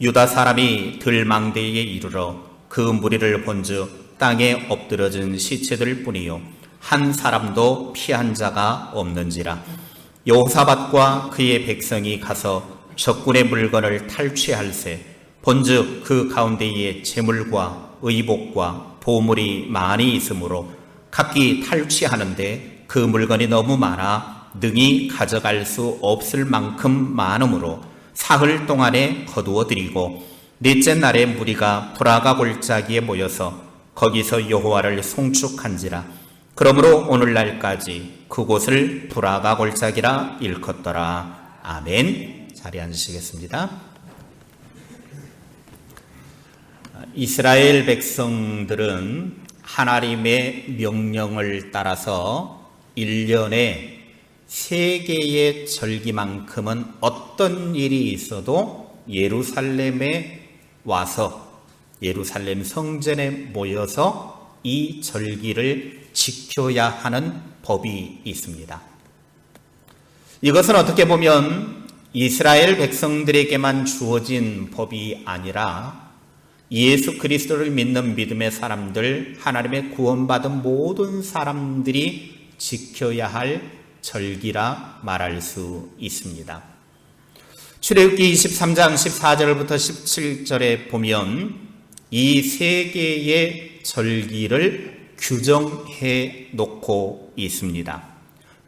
유다 사람이 들망대에 이르러 그 무리를 본즉 땅에 엎드러진 시체들 뿐이요 한 사람도 피한 자가 없는지라. 여호사밧과 그의 백성이 가서 적군의 물건을 탈취할세 본즉 그 가운데에 재물과 의복과 보물이 많이 있으므로 각기 탈취하는데 그 물건이 너무 많아 능히 가져갈 수 없을 만큼 많으므로 사흘 동안에 거두어들이고 넷째 날에 무리가 브라가 골짜기에 모여서 거기서 여호와를 송축한지라. 그러므로 오늘날까지 그곳을 브라가 골짜기라 일컫더라. 아멘. 자리에 앉으시겠습니다. 이스라엘 백성들은 하나님의 명령을 따라서 1년에 3개의 절기만큼은 어떤 일이 있어도 예루살렘에 와서 예루살렘 성전에 모여서 이 절기를 지켜야 하는 법이 있습니다. 이것은 어떻게 보면 이스라엘 백성들에게만 주어진 법이 아니라 예수 그리스도를 믿는 믿음의 사람들, 하나님의 구원받은 모든 사람들이 지켜야 할 절기라 말할 수 있습니다. 출애굽기 23장 14절부터 17절에 보면 이 3개의 절기를 규정해 놓고 있습니다.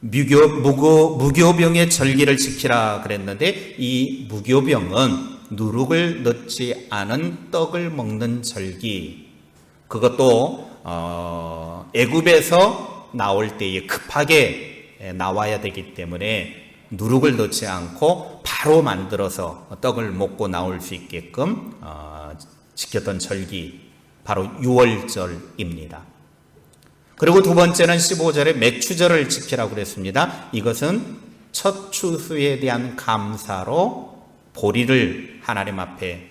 무교병의 절기를 지키라 그랬는데 이 무교병은 누룩을 넣지 않은 떡을 먹는 절기, 그것도 애굽에서 나올 때에 급하게 나와야 되기 때문에 누룩을 넣지 않고 바로 만들어서 떡을 먹고 나올 수 있게끔 지켰던 절기, 바로 유월절입니다. 그리고 두 번째는 15절에 맥추절을 지키라고 그랬습니다. 이것은 첫 추수에 대한 감사로 보리를 하나님 앞에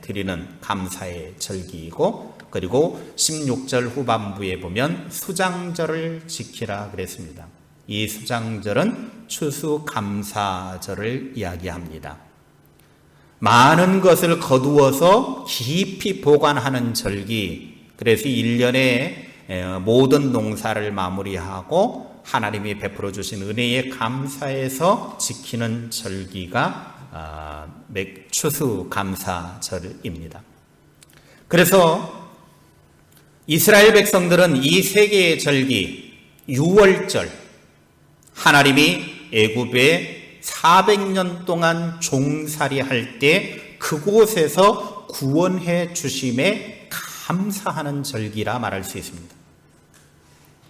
드리는 감사의 절기이고, 그리고 16절 후반부에 보면 수장절을 지키라 그랬습니다. 이 수장절은 추수감사절을 이야기합니다. 많은 것을 거두어서 깊이 보관하는 절기, 그래서 1년에 모든 농사를 마무리하고 하나님이 베풀어 주신 은혜에 감사해서 지키는 절기가 추수감사절입니다. 그래서 이스라엘 백성들은 이 3개의 절기, 유월절, 하나님이 애굽에 400년 동안 종살이할 때 그곳에서 구원해 주심에 감사하는 절기라 말할 수 있습니다.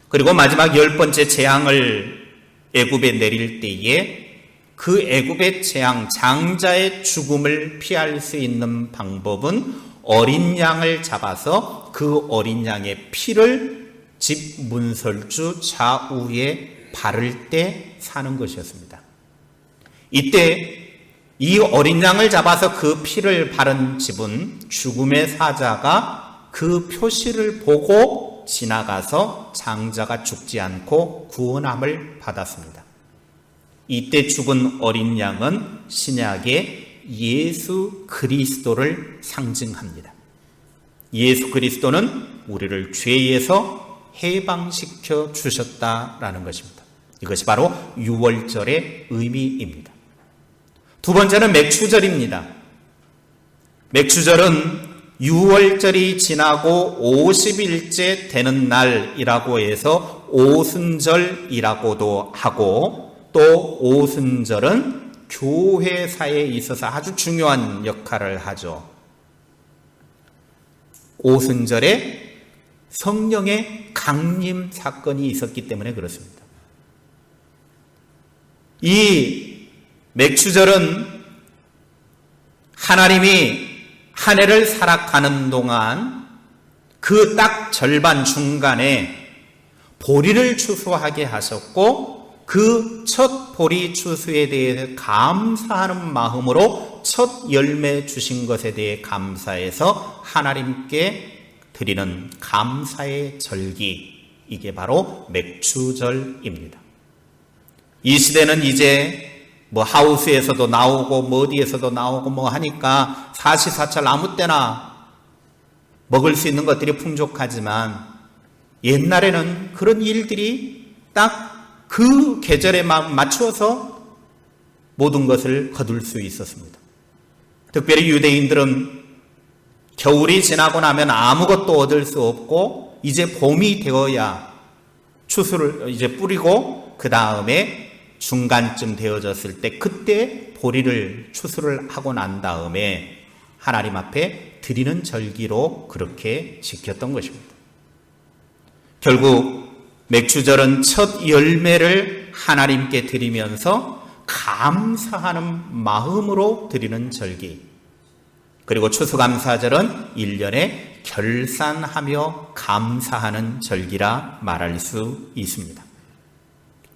그리고 마지막 10번째 재앙을 애굽에 내릴 때에 그 애굽의 재앙, 장자의 죽음을 피할 수 있는 방법은 어린 양을 잡아서 그 어린 양의 피를 집 문설주 좌우에 바를 때 사는 것이었습니다. 이때 이 어린 양을 잡아서 그 피를 바른 집은 죽음의 사자가 그 표시를 보고 지나가서 장자가 죽지 않고 구원함을 받았습니다. 이때 죽은 어린 양은 신약의 예수 그리스도를 상징합니다. 예수 그리스도는 우리를 죄에서 해방시켜 주셨다라는 것입니다. 이것이 바로 유월절의 의미입니다. 두 번째는 맥추절입니다. 맥추절은 유월절이 지나고 50일째 되는 날이라고 해서 오순절이라고도 하고, 또 오순절은 교회사에 있어서 아주 중요한 역할을 하죠. 오순절에 성령의 강림 사건이 있었기 때문에 그렇습니다. 이 맥추절은 하나님이 한 해를 살아가는 동안 그 딱 절반 중간에 보리를 추수하게 하셨고, 그 첫 보리 추수에 대해 감사하는 마음으로 첫 열매 주신 것에 대해 감사해서 하나님께 드리는 감사의 절기, 이게 바로 맥추절입니다. 이 시대는 이제 뭐 하우스에서도 나오고 뭐 어디에서도 나오고 뭐 하니까 사시사철 아무 때나 먹을 수 있는 것들이 풍족하지만 옛날에는 그런 일들이 딱 그 계절에 맞추어서 모든 것을 거둘 수 있었습니다. 특별히 유대인들은 겨울이 지나고 나면 아무것도 얻을 수 없고 이제 봄이 되어야 추수를 이제 뿌리고 그 다음에 중간쯤 되어졌을 때 그때 보리를 추수를 하고 난 다음에 하나님 앞에 드리는 절기로 그렇게 지켰던 것입니다. 결국 맥주절은 첫 열매를 하나님께 드리면서 감사하는 마음으로 드리는 절기, 그리고 추수감사절은 1년에 결산하며 감사하는 절기라 말할 수 있습니다.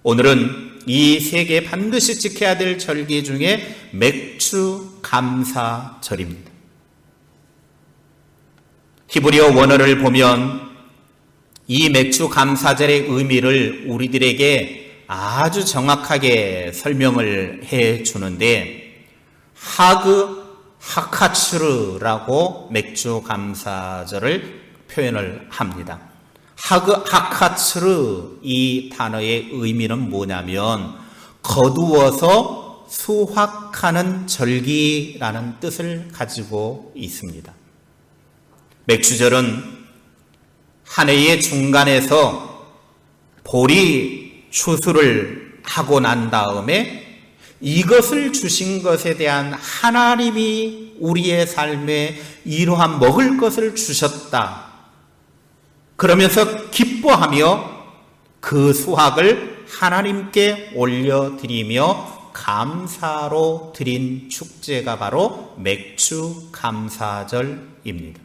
오늘은 이 세 개 반드시 지켜야 될 절기 중에 맥주감사절입니다. 히브리어 원어를 보면 이 맥주감사절의 의미를 우리들에게 아주 정확하게 설명을 해 주는데 하카츠르라고 맥주감사절을 표현을 합니다. 하카츠르 이 단어의 의미는 뭐냐면 거두어서 수확하는 절기라는 뜻을 가지고 있습니다. 맥주절은 한 해의 중간에서 보리 추수를 하고 난 다음에 이것을 주신 것에 대한 하나님이 우리의 삶에 이러한 먹을 것을 주셨다. 그러면서 기뻐하며 그 수확을 하나님께 올려드리며 감사로 드린 축제가 바로 맥주감사절입니다.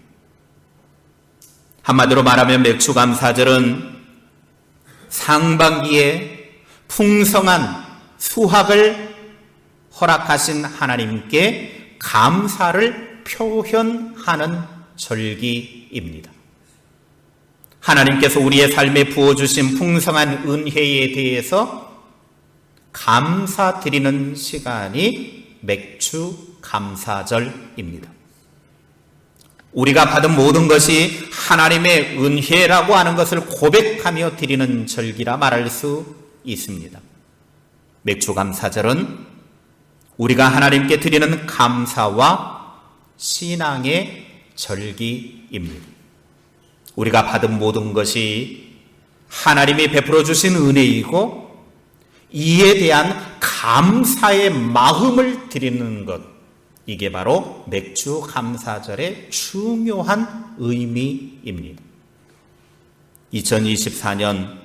한마디로 말하면 맥주감사절은 상반기에 풍성한 수확을 허락하신 하나님께 감사를 표현하는 절기입니다. 하나님께서 우리의 삶에 부어주신 풍성한 은혜에 대해서 감사드리는 시간이 맥주감사절입니다. 우리가 받은 모든 것이 하나님의 은혜라고 하는 것을 고백하며 드리는 절기라 말할 수 있습니다. 맥주감사절은 우리가 하나님께 드리는 감사와 신앙의 절기입니다. 우리가 받은 모든 것이 하나님이 베풀어 주신 은혜이고 이에 대한 감사의 마음을 드리는 것, 이게 바로 맥주감사절의 중요한 의미입니다. 2024년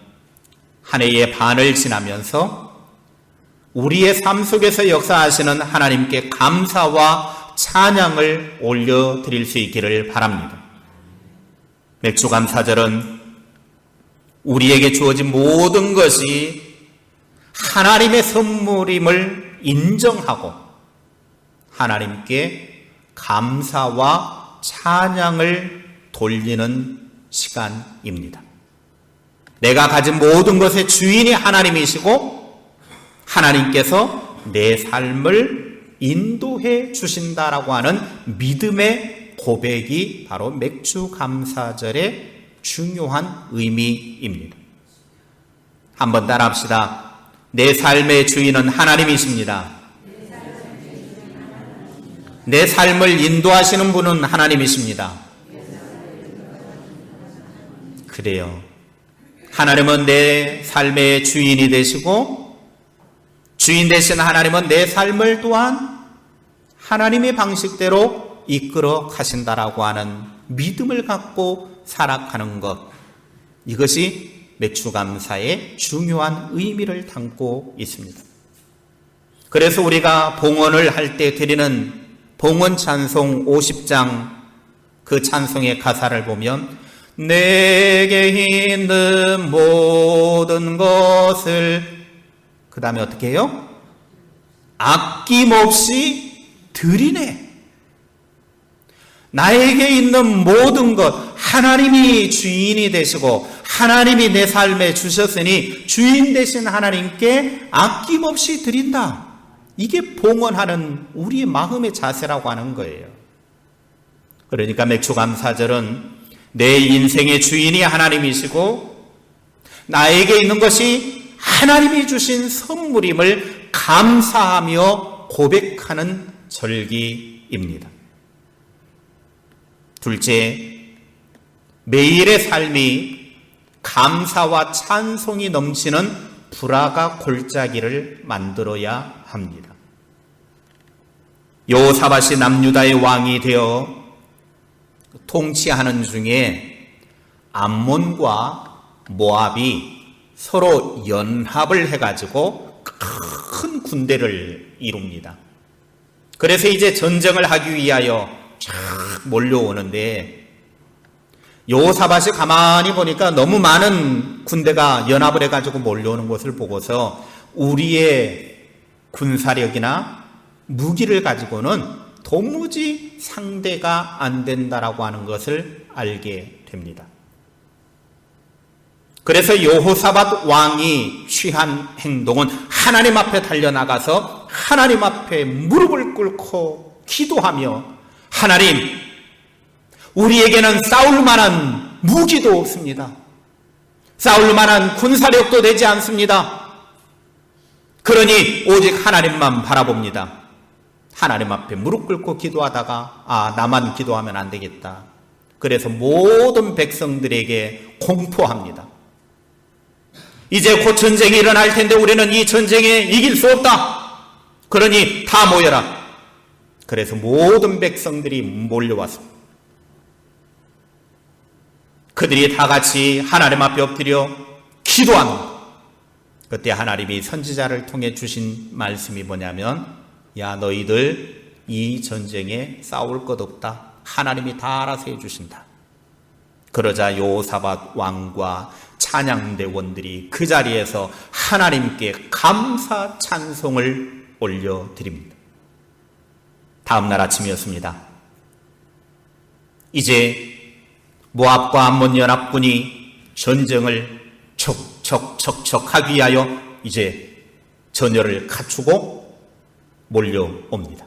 한 해의 반을 지나면서 우리의 삶 속에서 역사하시는 하나님께 감사와 찬양을 올려드릴 수 있기를 바랍니다. 맥주감사절은 우리에게 주어진 모든 것이 하나님의 선물임을 인정하고 하나님께 감사와 찬양을 돌리는 시간입니다. 내가 가진 모든 것의 주인이 하나님이시고 하나님께서 내 삶을 인도해 주신다라고 하는 믿음의 고백이 바로 맥주감사절의 중요한 의미입니다. 한번 따라합시다. 내 삶의 주인은 하나님이십니다. 내 삶을 인도하시는 분은 하나님이십니다. 그래요. 하나님은 내 삶의 주인이 되시고 주인 되신 하나님은 내 삶을 또한 하나님의 방식대로 이끌어 가신다라고 하는 믿음을 갖고 살아가는 것, 이것이 맥주감사의 중요한 의미를 담고 있습니다. 그래서 우리가 봉헌을 할 때 드리는 봉헌 찬송 50장 그 찬송의 가사를 보면 내게 있는 모든 것을 그 다음에 어떻게 해요? 아낌없이 드리네. 나에게 있는 모든 것, 하나님이 주인이 되시고 하나님이 내 삶에 주셨으니 주인 되신 하나님께 아낌없이 드린다. 이게 봉헌하는 우리의 마음의 자세라고 하는 거예요. 그러니까 맥주감사절은 내 인생의 주인이 하나님이시고 나에게 있는 것이 하나님이 주신 선물임을 감사하며 고백하는 절기입니다. 둘째, 매일의 삶이 감사와 찬송이 넘치는 불화가 골짜기를 만들어야 합니다. 여호사밧이 남유다의 왕이 되어 통치하는 중에 암몬과 모압이 서로 연합을 해가지고 큰 군대를 이룹니다. 그래서 이제 전쟁을 하기 위하여 쫙 몰려오는데 여호사밧이 가만히 보니까 너무 많은 군대가 연합을 해가지고 몰려오는 것을 보고서 우리의 군사력이나 무기를 가지고는 도무지 상대가 안 된다라고 하는 것을 알게 됩니다. 그래서 여호사밧 왕이 취한 행동은 하나님 앞에 달려나가서 하나님 앞에 무릎을 꿇고 기도하며 하나님, 우리에게는 싸울 만한 무기도 없습니다. 싸울 만한 군사력도 되지 않습니다. 그러니 오직 하나님만 바라봅니다. 하나님 앞에 무릎 꿇고 기도하다가 나만 기도하면 안 되겠다. 그래서 모든 백성들에게 공포합니다. 이제 곧 전쟁이 일어날 텐데 우리는 이 전쟁에 이길 수 없다. 그러니 다 모여라. 그래서 모든 백성들이 몰려왔습니다. 그들이 다 같이 하나님 앞에 엎드려 기도합니다. 그때 하나님이 선지자를 통해 주신 말씀이 뭐냐면, 야, 너희들 이 전쟁에 싸울 것 없다. 하나님이 다 알아서 해주신다. 그러자 여호사밧 왕과 찬양대원들이 그 자리에서 하나님께 감사 찬송을 올려드립니다. 다음날 아침이었습니다. 이제 모압과 암몬 연합군이 전쟁을 척척척척 하기 위하여 이제 전열을 갖추고 몰려옵니다.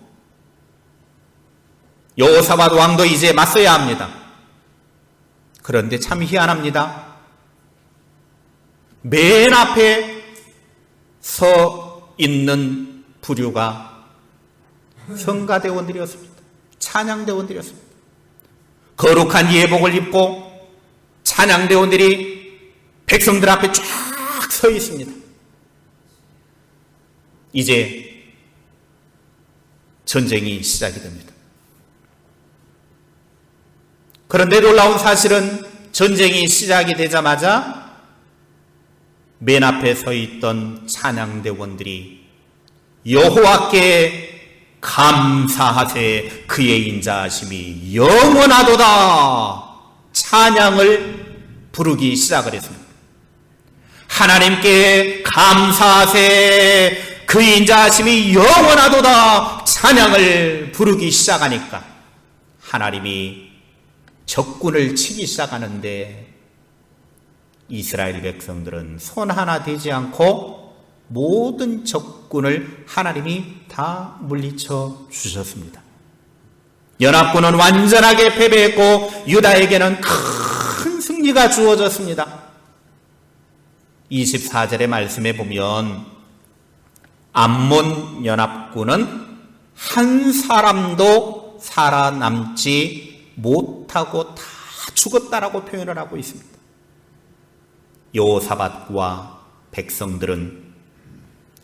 여호사밧 왕도 이제 맞서야 합니다. 그런데 참 희한합니다. 맨 앞에 서 있는 부류가 성가대원들이었습니다. 찬양대원들이었습니다. 거룩한 예복을 입고 찬양대원들이 백성들 앞에 쫙 서 있습니다. 이제 전쟁이 시작이 됩니다. 그런데 놀라운 사실은 전쟁이 시작이 되자마자 맨 앞에 서 있던 찬양대원들이 여호와께 감사하세 그의 인자하심이 영원하도다 찬양을 부르기 시작을 했습니다. 하나님께 감사하세 그의 인자하심이 영원하도다 찬양을 부르기 시작하니까 하나님이 적군을 치기 시작하는데 이스라엘 백성들은 손 하나 대지 않고 모든 적군을 하나님이 다 물리쳐 주셨습니다. 연합군은 완전하게 패배했고 유다에게는 큰 승리가 주어졌습니다. 24절의 말씀에 보면 암몬 연합군은 한 사람도 살아남지 못하고 다 죽었다라고 표현을 하고 있습니다. 여호사밧과 백성들은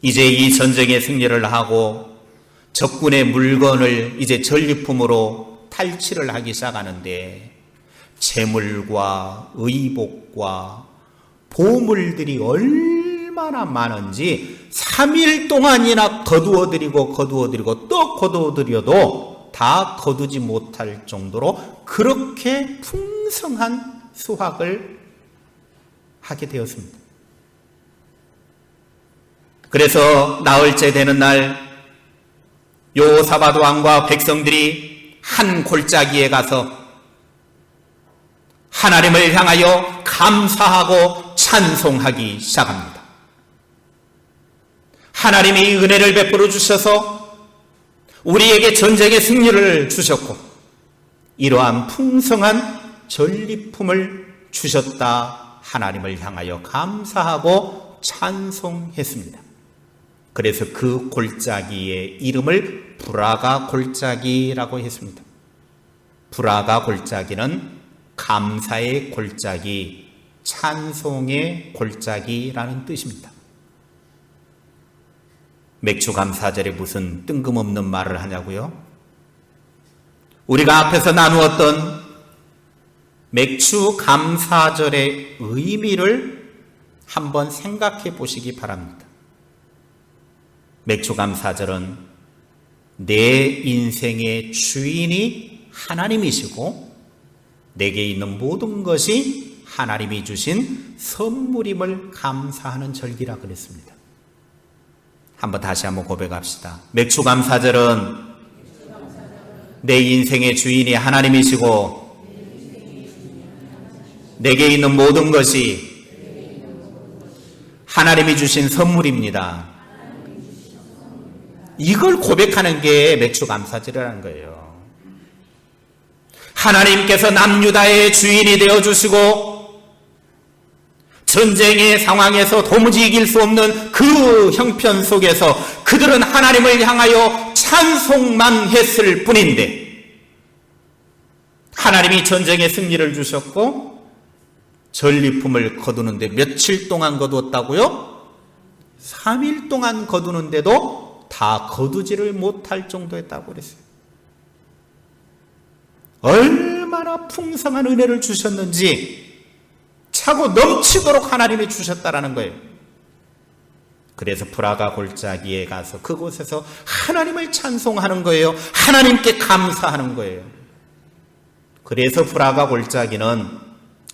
이제 이 전쟁의 승리를 하고 적군의 물건을 이제 전리품으로 탈취를 하기 시작하는데 재물과 의복과 보물들이 얼마나 많은지 3일 동안이나 거두어들이고 또 거두어들여도 다 거두지 못할 정도로 그렇게 풍성한 수확을 하게 되었습니다. 그래서 나흘째 되는 날 여호사밧 왕과 백성들이 한 골짜기에 가서 하나님을 향하여 감사하고 찬송하기 시작합니다. 하나님이 은혜를 베풀어 주셔서 우리에게 전쟁의 승리를 주셨고 이러한 풍성한 전리품을 주셨다 하나님을 향하여 감사하고 찬송했습니다. 그래서 그 골짜기의 이름을 브라가 골짜기라고 했습니다. 브라가 골짜기는 감사의 골짜기, 찬송의 골짜기라는 뜻입니다. 맥주 감사절에 무슨 뜬금없는 말을 하냐고요? 우리가 앞에서 나누었던 맥주 감사절의 의미를 한번 생각해 보시기 바랍니다. 맥주 감사절은 내 인생의 주인이 하나님이시고 내게 있는 모든 것이 하나님이 주신 선물임을 감사하는 절기라 그랬습니다. 다시 한번 고백합시다. 맥주 감사절은 내 인생의 주인이 하나님이시고 내게 있는 모든 것이 하나님이 주신 선물입니다. 이걸 고백하는 게 맥주 감사절이라는 거예요. 하나님께서 남유다의 주인이 되어주시고 전쟁의 상황에서 도무지 이길 수 없는 그 형편 속에서 그들은 하나님을 향하여 찬송만 했을 뿐인데 하나님이 전쟁의 승리를 주셨고 전리품을 거두는데 며칠 동안 거두었다고요? 3일 동안 거두는데도 다 거두지를 못할 정도였다고 그랬어요. 얼마나 풍성한 은혜를 주셨는지 차고 넘치도록 하나님이 주셨다라는 거예요. 그래서 브라가 골짜기에 가서 그곳에서 하나님을 찬송하는 거예요. 하나님께 감사하는 거예요. 그래서 브라가 골짜기는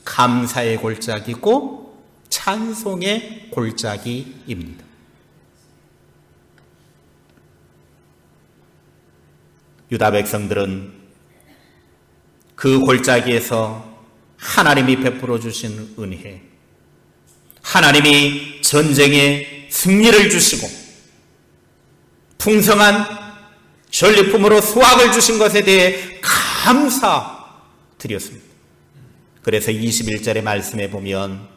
감사의 골짜기고 찬송의 골짜기입니다. 유다 백성들은 그 골짜기에서 하나님이 베풀어 주신 은혜, 하나님이 전쟁에 승리를 주시고 풍성한 전리품으로 수확을 주신 것에 대해 감사드렸습니다. 그래서 21절의 말씀에 보면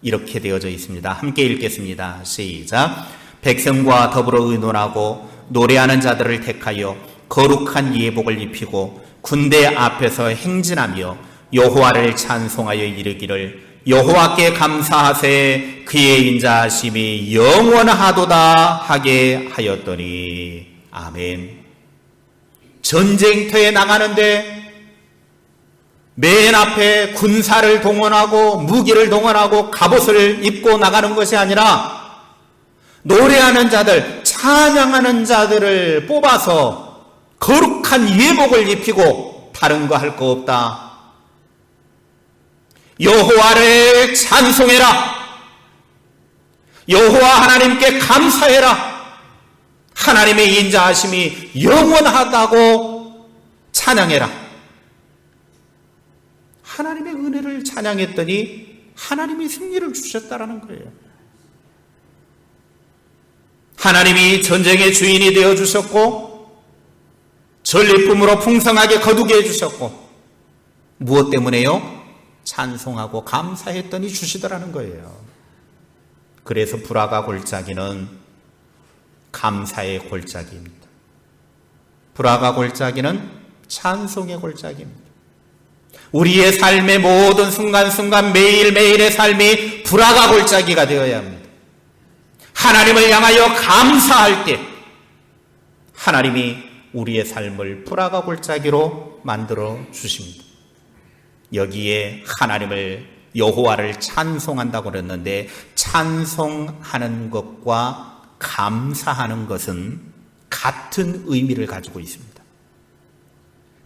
이렇게 되어져 있습니다. 함께 읽겠습니다. 시작. 백성과 더불어 의논하고 노래하는 자들을 택하여 거룩한 예복을 입히고 군대 앞에서 행진하며 여호와를 찬송하여 이르기를 여호와께 감사하세 그의 인자하심이 영원하도다 하게 하였더니 아멘. 전쟁터에 나가는데 맨 앞에 군사를 동원하고 무기를 동원하고 갑옷을 입고 나가는 것이 아니라 노래하는 자들, 찬양하는 자들을 뽑아서 거룩한 예복을 입히고 다른 거 할 거 없다. 여호와를 찬송해라. 여호와 하나님께 감사해라. 하나님의 인자하심이 영원하다고 찬양해라. 하나님의 은혜를 찬양했더니 하나님이 승리를 주셨다라는 거예요. 하나님이 전쟁의 주인이 되어주셨고 전리품으로 풍성하게 거두게 해주셨고 무엇 때문에요? 찬송하고 감사했더니 주시더라는 거예요. 그래서 브라가 골짜기는 감사의 골짜기입니다. 브라가 골짜기는 찬송의 골짜기입니다. 우리의 삶의 모든 순간순간 매일매일의 삶이 브라가 골짜기가 되어야 합니다. 하나님을 향하여 감사할 때 하나님이 우리의 삶을 브라가 골짜기로 만들어 주십니다. 여기에 하나님을 여호와를 찬송한다고 그랬는데 찬송하는 것과 감사하는 것은 같은 의미를 가지고 있습니다.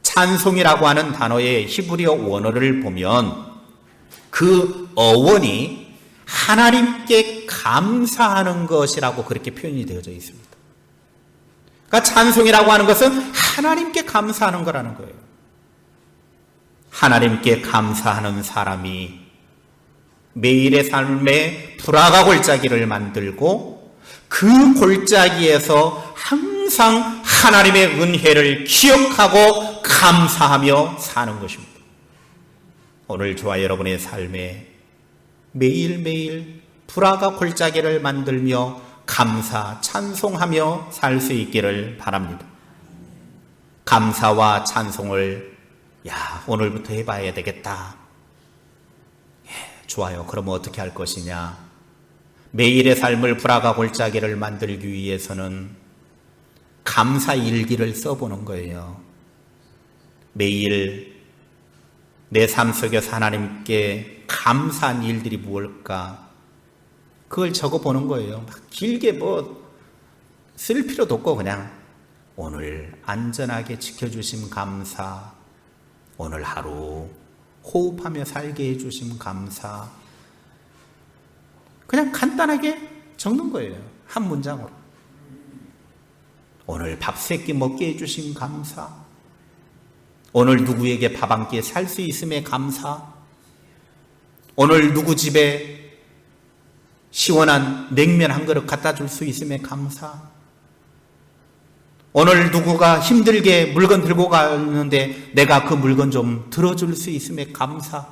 찬송이라고 하는 단어의 히브리어 원어를 보면 그 어원이 하나님께 감사하는 것이라고 그렇게 표현이 되어져 있습니다. 그러니까 찬송이라고 하는 것은 하나님께 감사하는 거라는 거예요. 하나님께 감사하는 사람이 매일의 삶에 브라가 골짜기를 만들고 그 골짜기에서 항상 하나님의 은혜를 기억하고 감사하며 사는 것입니다. 오늘 저와 여러분의 삶에 매일매일 불화가 골짜기를 만들며 감사, 찬송하며 살 수 있기를 바랍니다. 감사와 찬송을 오늘부터 해봐야 되겠다. 좋아요. 그러면 어떻게 할 것이냐? 매일의 삶을 불화가 골짜기를 만들기 위해서는 감사 일기를 써보는 거예요. 매일 내 삶 속에서 하나님께 감사한 일들이 무엇일까? 그걸 적어보는 거예요. 막 길게 쓸 필요도 없고 그냥 오늘 안전하게 지켜주심 감사, 오늘 하루 호흡하며 살게 해주심 감사, 그냥 간단하게 적는 거예요. 한 문장으로. 오늘 밥 3끼 먹게 해주심 감사, 오늘 누구에게 밥 한 끼 살 수 있음에 감사, 오늘 누구 집에 시원한 냉면 한 그릇 갖다 줄 수 있음에 감사, 오늘 누구가 힘들게 물건 들고 가는데 내가 그 물건 좀 들어줄 수 있음에 감사.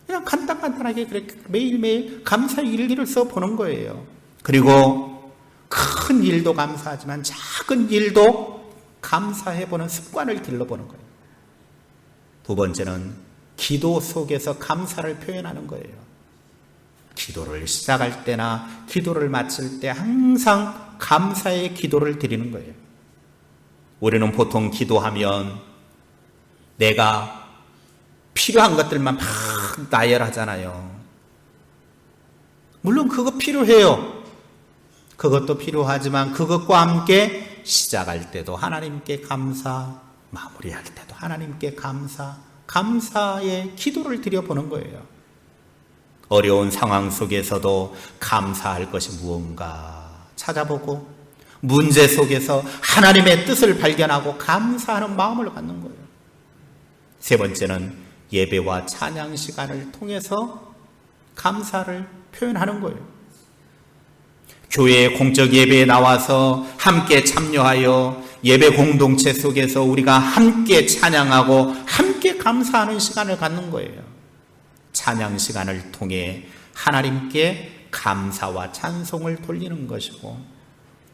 그냥 간단하게 그렇게 매일매일 감사 일기를 써보는 거예요. 그리고 큰 일도 감사하지만 작은 일도 감사해보는 습관을 길러보는 거예요. 두 번째는 기도 속에서 감사를 표현하는 거예요. 기도를 시작할 때나 기도를 마칠 때 항상 감사의 기도를 드리는 거예요. 우리는 보통 기도하면 내가 필요한 것들만 막 나열하잖아요. 물론 그거 필요해요. 그것도 필요하지만 그것과 함께 시작할 때도 하나님께 감사, 마무리할 때도 하나님께 감사, 감사의 기도를 드려보는 거예요. 어려운 상황 속에서도 감사할 것이 무언가 찾아보고 문제 속에서 하나님의 뜻을 발견하고 감사하는 마음을 갖는 거예요. 세 번째는 예배와 찬양 시간을 통해서 감사를 표현하는 거예요. 교회 공적 예배에 나와서 함께 참여하여 예배 공동체 속에서 우리가 함께 찬양하고 함께 감사하는 시간을 갖는 거예요. 찬양 시간을 통해 하나님께 감사와 찬송을 돌리는 것이고,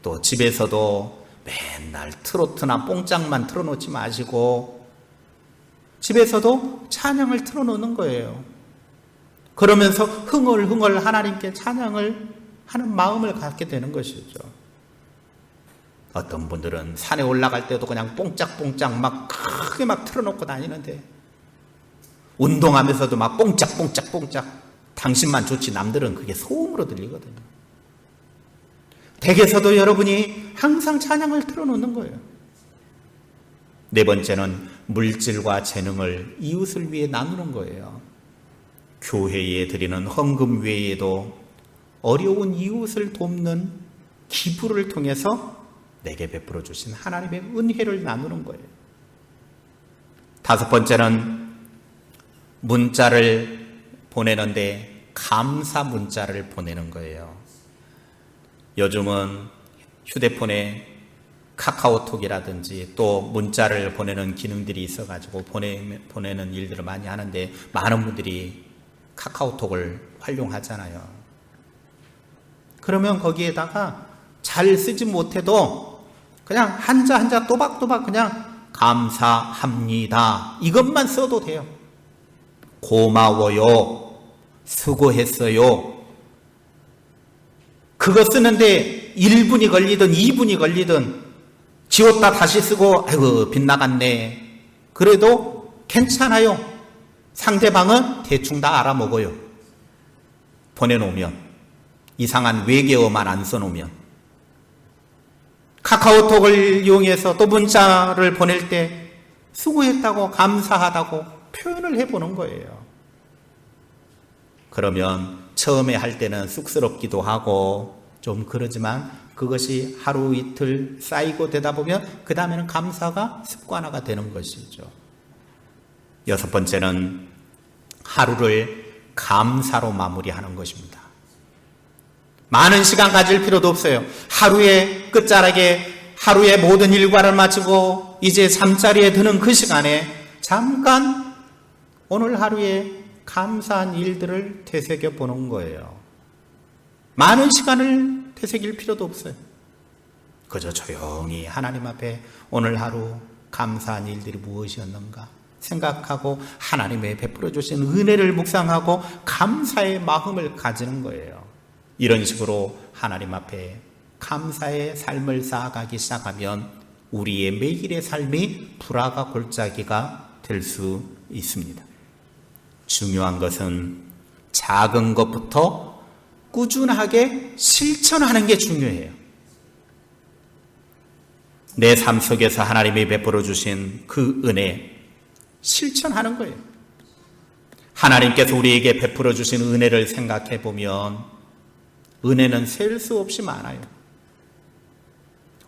또 집에서도 맨날 트로트나 뽕짝만 틀어놓지 마시고 집에서도 찬양을 틀어놓는 거예요. 그러면서 흥얼흥얼 하나님께 찬양을 하는 마음을 갖게 되는 것이죠. 어떤 분들은 산에 올라갈 때도 그냥 뽕짝뽕짝 막 크게 막 틀어놓고 다니는데, 운동하면서도 막 뽕짝뽕짝 당신만 좋지 남들은 그게 소음으로 들리거든요. 댁에서도 여러분이 항상 찬양을 틀어놓는 거예요. 네 번째는 물질과 재능을 이웃을 위해 나누는 거예요. 교회에 드리는 헌금 외에도 어려운 이웃을 돕는 기부를 통해서 내게 베풀어 주신 하나님의 은혜를 나누는 거예요. 다섯 번째는 문자를 보내는데 감사 문자를 보내는 거예요. 요즘은 휴대폰에 카카오톡이라든지 또 문자를 보내는 기능들이 있어가지고 보내는 일들을 많이 하는데, 많은 분들이 카카오톡을 활용하잖아요. 그러면 거기에다가 잘 쓰지 못해도 그냥 한자 또박또박 그냥 감사합니다 이것만 써도 돼요. 고마워요, 수고했어요, 그거 쓰는데 1분이 걸리든 2분이 걸리든 지웠다 다시 쓰고 아이고 빗나갔네, 그래도 괜찮아요. 상대방은 대충 다 알아먹어요. 보내놓으면, 이상한 외계어만 안 써놓으면. 카카오톡을 이용해서 또 문자를 보낼 때 수고했다고 감사하다고 표현을 해보는 거예요. 그러면 처음에 할 때는 쑥스럽기도 하고 좀 그러지만 그것이 하루 이틀 쌓이고 되다 보면 그 다음에는 감사가 습관화가 되는 것이죠. 여섯 번째는 하루를 감사로 마무리하는 것입니다. 많은 시간 가질 필요도 없어요. 하루의 끝자락에 하루의 모든 일과를 마치고 이제 잠자리에 드는 그 시간에 잠깐 오늘 하루에 감사한 일들을 되새겨 보는 거예요. 많은 시간을 되새길 필요도 없어요. 그저 조용히 하나님 앞에 오늘 하루 감사한 일들이 무엇이었는가 생각하고 하나님의 베풀어 주신 은혜를 묵상하고 감사의 마음을 가지는 거예요. 이런 식으로 하나님 앞에 감사의 삶을 쌓아가기 시작하면 우리의 매일의 삶이 불화가 골짜기가 될 수 있습니다. 중요한 것은 작은 것부터 꾸준하게 실천하는 게 중요해요. 내 삶 속에서 하나님이 베풀어 주신 그 은혜 실천하는 거예요. 하나님께서 우리에게 베풀어 주신 은혜를 생각해 보면 은혜는 셀 수 없이 많아요.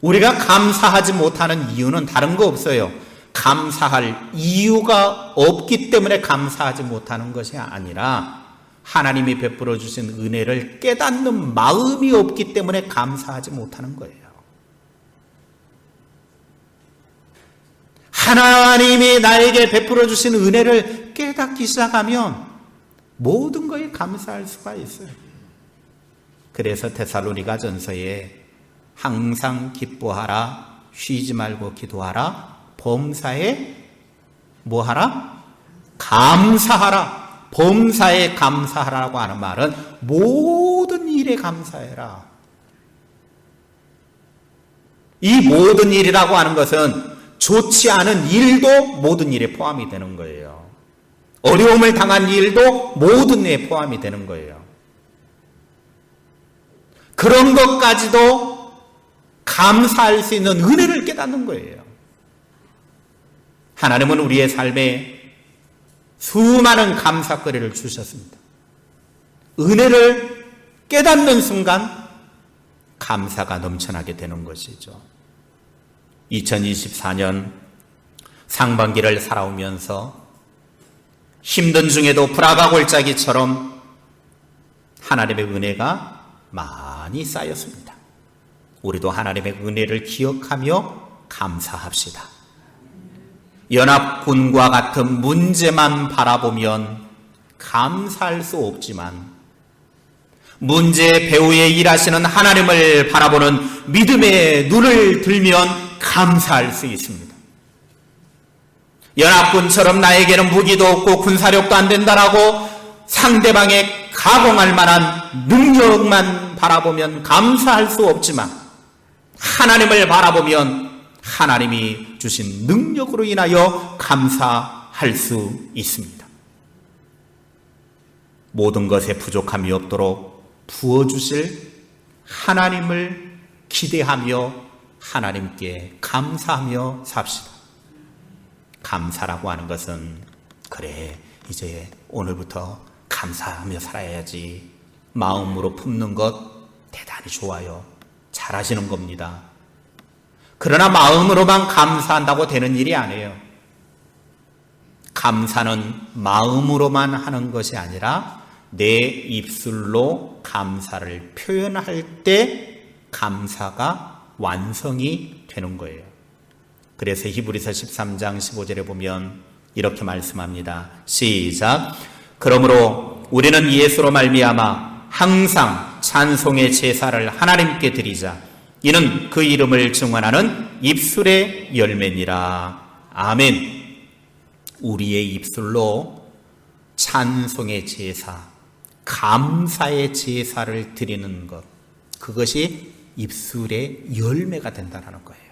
우리가 감사하지 못하는 이유는 다른 거 없어요. 감사할 이유가 없기 때문에 감사하지 못하는 것이 아니라 하나님이 베풀어 주신 은혜를 깨닫는 마음이 없기 때문에 감사하지 못하는 거예요. 하나님이 나에게 베풀어 주신 은혜를 깨닫기 시작하면 모든 것에 감사할 수가 있어요. 그래서 데살로니가 전서에 항상 기뻐하라, 쉬지 말고 기도하라, 범사에 뭐하라? 감사하라. 범사에 감사하라고 하는 말은 모든 일에 감사해라. 이 모든 일이라고 하는 것은 좋지 않은 일도 모든 일에 포함이 되는 거예요. 어려움을 당한 일도 모든 일에 포함이 되는 거예요. 그런 것까지도 감사할 수 있는 은혜를 깨닫는 거예요. 하나님은 우리의 삶에 수많은 감사거리를 주셨습니다. 은혜를 깨닫는 순간 감사가 넘쳐나게 되는 것이죠. 2024년 상반기를 살아오면서 힘든 중에도 불화가 골짜기처럼 하나님의 은혜가 많이 쌓였습니다. 우리도 하나님의 은혜를 기억하며 감사합시다. 연합군과 같은 문제만 바라보면 감사할 수 없지만 문제 배후에 일하시는 하나님을 바라보는 믿음의 눈을 들면 감사할 수 있습니다. 연합군처럼 나에게는 무기도 없고 군사력도 안 된다라고 상대방에 가공할 만한 능력만 바라보면 감사할 수 없지만 하나님을 바라보면 하나님이 주신 능력으로 인하여 감사할 수 있습니다. 모든 것에 부족함이 없도록 부어주실 하나님을 기대하며 하나님께 감사하며 삽시다. 감사라고 하는 것은 그래 이제 오늘부터 감사하며 살아야지 마음으로 품는 것 대단히 좋아요. 잘하시는 겁니다. 그러나 마음으로만 감사한다고 되는 일이 아니에요. 감사는 마음으로만 하는 것이 아니라 내 입술로 감사를 표현할 때 감사가 완성이 되는 거예요. 그래서 히브리서 13장 15절에 보면 이렇게 말씀합니다. 시작. 그러므로 우리는 예수로 말미암아 항상 찬송의 제사를 하나님께 드리자. 이는 그 이름을 증언하는 입술의 열매니라. 아멘. 우리의 입술로 찬송의 제사, 감사의 제사를 드리는 것, 그것이 입술의 열매가 된다는 거예요.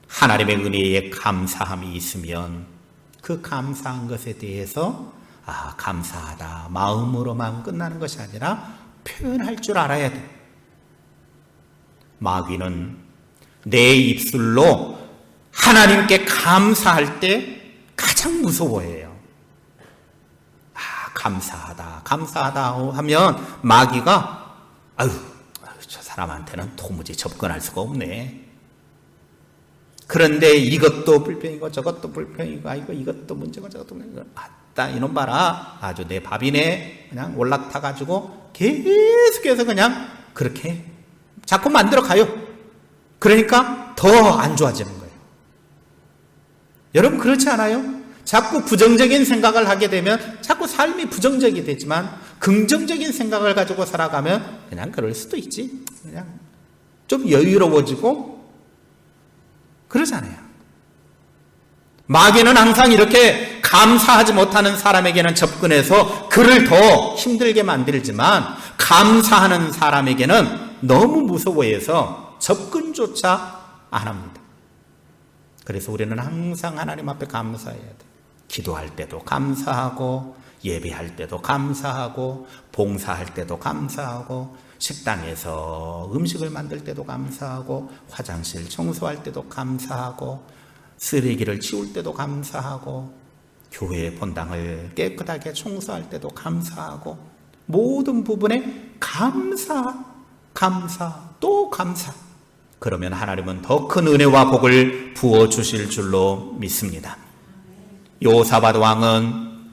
하나님의 은혜에 감사함이 있으면 그 감사한 것에 대해서 감사하다 마음으로만 끝나는 것이 아니라 표현할 줄 알아야 돼. 마귀는 내 입술로 하나님께 감사할 때 가장 무서워해요. 감사하다 하면 마귀가 저 사람한테는 도무지 접근할 수가 없네. 그런데 이것도 불평이고 저것도 불평이고 이것도 문제고 저것도 문제고 아따 이놈 봐라 아주 내 밥이네 그냥 올라타가지고 계속해서 그냥 그렇게 자꾸 만들어 가요. 그러니까 더 안 좋아지는 거예요. 여러분 그렇지 않아요? 자꾸 부정적인 생각을 하게 되면 자꾸 삶이 부정적이 되지만 긍정적인 생각을 가지고 살아가면 그냥 그럴 수도 있지. 그냥 좀 여유로워지고 그러잖아요. 마귀는 항상 이렇게 감사하지 못하는 사람에게는 접근해서 그를 더 힘들게 만들지만 감사하는 사람에게는 너무 무서워해서 접근조차 안 합니다. 그래서 우리는 항상 하나님 앞에 감사해야 돼. 기도할 때도 감사하고 예배할 때도 감사하고 봉사할 때도 감사하고 식당에서 음식을 만들 때도 감사하고 화장실 청소할 때도 감사하고 쓰레기를 치울 때도 감사하고 교회 본당을 깨끗하게 청소할 때도 감사하고 모든 부분에 감사 또 감사. 그러면 하나님은 더 큰 은혜와 복을 부어주실 줄로 믿습니다. 여호사밧 왕은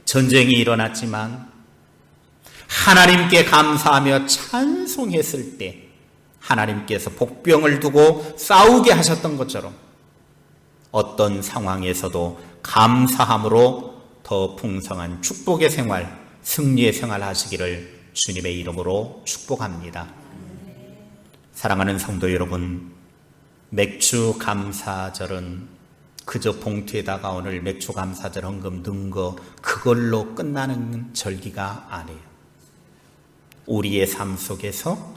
전쟁이 일어났지만 하나님께 감사하며 찬송했을 때 하나님께서 복병을 두고 싸우게 하셨던 것처럼 어떤 상황에서도 감사함으로 더 풍성한 축복의 생활, 승리의 생활 하시기를 주님의 이름으로 축복합니다. 사랑하는 성도 여러분, 맥주 감사절은 그저 봉투에다가 오늘 맥주 감사절 헌금 넣은 거 그걸로 끝나는 절기가 아니에요. 우리의 삶 속에서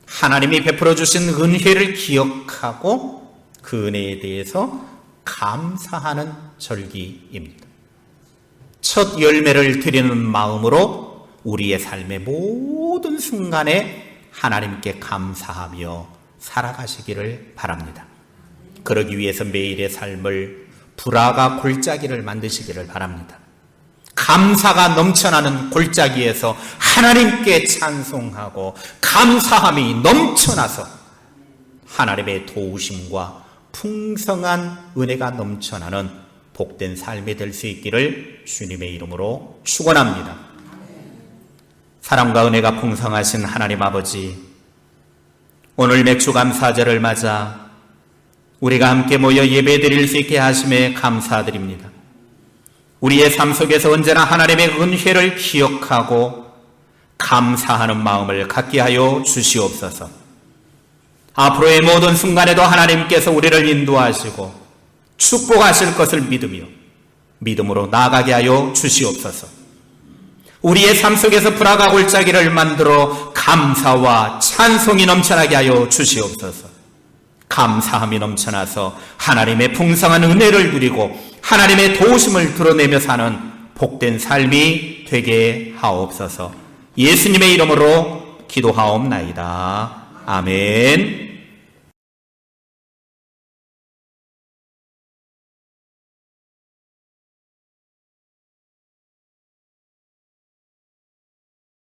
하나님이 베풀어 주신 은혜를 기억하고 그 은혜에 대해서 감사하는 절기입니다. 첫 열매를 드리는 마음으로 우리의 삶의 모든 순간에 하나님께 감사하며 살아가시기를 바랍니다. 그러기 위해서 매일의 삶을 불화가 골짜기를 만드시기를 바랍니다. 감사가 넘쳐나는 골짜기에서 하나님께 찬송하고 감사함이 넘쳐나서 하나님의 도우심과 풍성한 은혜가 넘쳐나는 복된 삶이 될 수 있기를 주님의 이름으로 축원합니다. 사랑과 은혜가 풍성하신 하나님 아버지, 오늘 맥주감사절을 맞아 우리가 함께 모여 예배드릴 수 있게 하심에 감사드립니다. 우리의 삶 속에서 언제나 하나님의 은혜를 기억하고 감사하는 마음을 갖게 하여 주시옵소서. 앞으로의 모든 순간에도 하나님께서 우리를 인도하시고 축복하실 것을 믿으며 믿음으로 나아가게 하여 주시옵소서. 우리의 삶 속에서 불화가 골짜기를 만들어 감사와 찬송이 넘쳐나게 하여 주시옵소서. 감사함이 넘쳐나서 하나님의 풍성한 은혜를 누리고 하나님의 도우심을 드러내며 사는 복된 삶이 되게 하옵소서. 예수님의 이름으로 기도하옵나이다. 아멘.